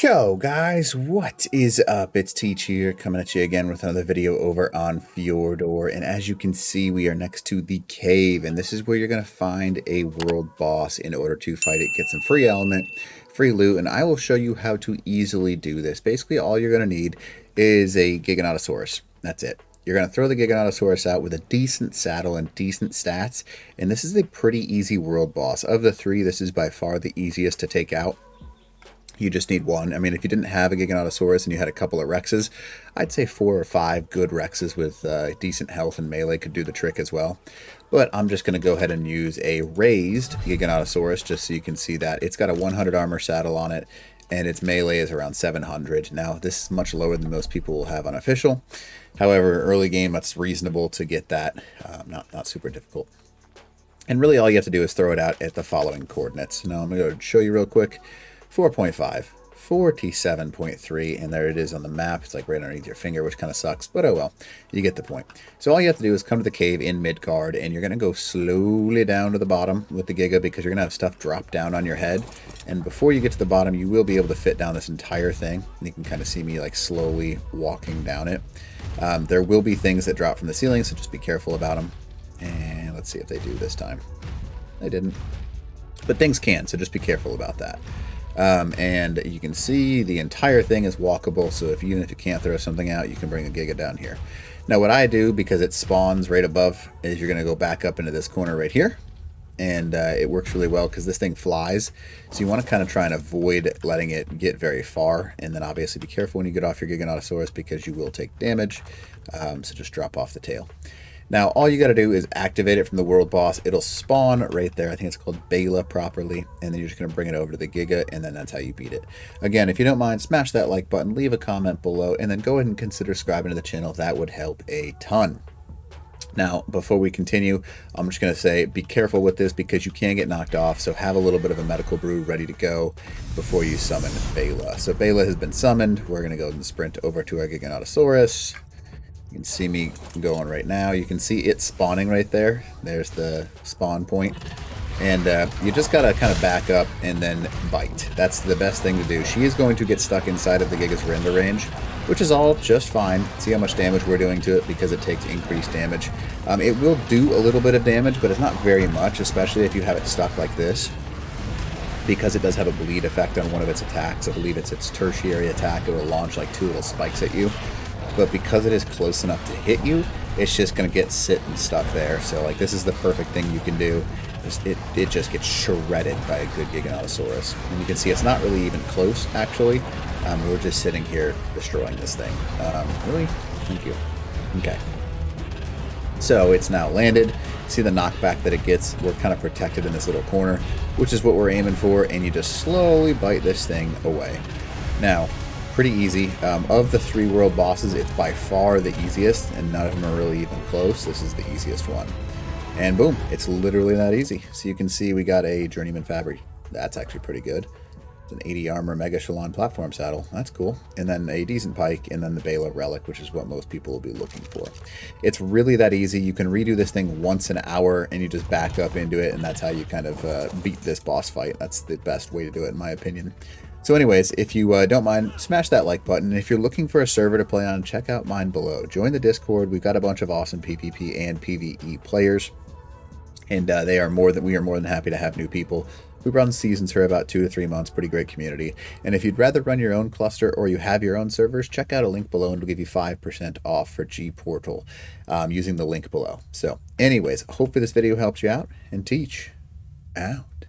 Yo guys, what is up? It's Teach here, coming at you again with another video over on FJORDUR, and as you can see we are next to the cave, and this is where you're going to find a world boss in order to fight it, get some free element, free loot, and I will show you how to easily do this. Basically all you're going to need is a Giganotosaurus. That's it. You're going to throw the Giganotosaurus out with a decent saddle and decent stats, and this is a pretty easy world boss. Of the three, this is by far the easiest to take out. You just need one. I mean, if you didn't have a Giganotosaurus and you had a couple of Rexes, I'd say 4 or 5 good Rexes with decent health and melee could do the trick as well. But I'm just going to go ahead and use a raised Giganotosaurus just so you can see that. It's got a 100 armor saddle on it, and its melee is around 700. Now, this is much lower than most people will have on official. However, early game, that's reasonable to get that. Not super difficult. And really all you have to do is throw it out at the following coordinates. Now, I'm going to show you real quick. 4.5, 47.3, and there it is on the map. It's like right underneath your finger, which kind of sucks, but oh well, you get the point. So all you have to do is come to the cave in mid-card, and you're going to go slowly down to the bottom with the Giga, because you're going to have stuff drop down on your head, and before you get to the bottom, you will be able to fit down this entire thing, and you can kind of see me like slowly walking down it. There will be things that drop from the ceiling, so just be careful about them, and let's see if they do this time. They didn't, but things can, so just be careful about that. And you can see the entire thing is walkable, so even if you can't throw something out, you can bring a Giga down here. Now what I do, because it spawns right above, is you're going to go back up into this corner right here, and it works really well because this thing flies, so you want to kind of try and avoid letting it get very far, and then obviously be careful when you get off your Giganotosaurus because you will take damage, so just drop off the tail. Now, all you got to do is activate it from the world boss. It'll spawn right there. I think it's called Beyla properly. And then you're just going to bring it over to the Giga, and then that's how you beat it. Again, if you don't mind, smash that like button, leave a comment below, and then go ahead and consider subscribing to the channel. That would help a ton. Now, before we continue, I'm just going to say be careful with this because you can get knocked off. So have a little bit of a medical brew ready to go before you summon Beyla. So Beyla has been summoned. We're going to go and sprint over to our Giganotosaurus. You can see me going right now. You can see it spawning right there. There's the spawn point. And you just got to kind of back up and then bite. That's the best thing to do. She is going to get stuck inside of the Giga's render range, which is all just fine. See how much damage we're doing to it because it takes increased damage. It will do a little bit of damage, but it's not very much, especially if you have it stuck like this, because it does have a bleed effect on one of its attacks. I believe it's its tertiary attack. It will launch like 2 little spikes at you. But because it is close enough to hit you, it's just going to get sit and stuck there. So like this is the perfect thing you can do. It just gets shredded by a good Giganotosaurus. And you can see it's not really even close, actually. We're just sitting here destroying this thing. Really? Thank you. Okay. So it's now landed. See the knockback that it gets? We're kind of protected in this little corner, which is what we're aiming for. And you just slowly bite this thing away. Now, pretty easy. Of the 3 world bosses, it's by far the easiest, and none of them are really even close. This is the easiest one. And boom, it's literally that easy. So you can see we got a Journeyman Fabric. That's actually pretty good. It's an 80 armor Mega Shalon platform saddle. That's cool. And then a decent pike, and then the Beyla relic, which is what most people will be looking for. It's really that easy. You can redo this thing once an hour, and you just back up into it, and that's how you kind of beat this boss fight. That's the best way to do it, in my opinion. So anyways, if you don't mind, smash that like button. And if you're looking for a server to play on, check out mine below. Join the Discord. We've got a bunch of awesome PvP and PvE players. And we are more than happy to have new people. We run seasons for about 2 to 3 months. Pretty great community. And if you'd rather run your own cluster or you have your own servers, check out a link below and it'll give you 5% off for G Portal using the link below. So anyways, hopefully this video helps you out, and Teach out.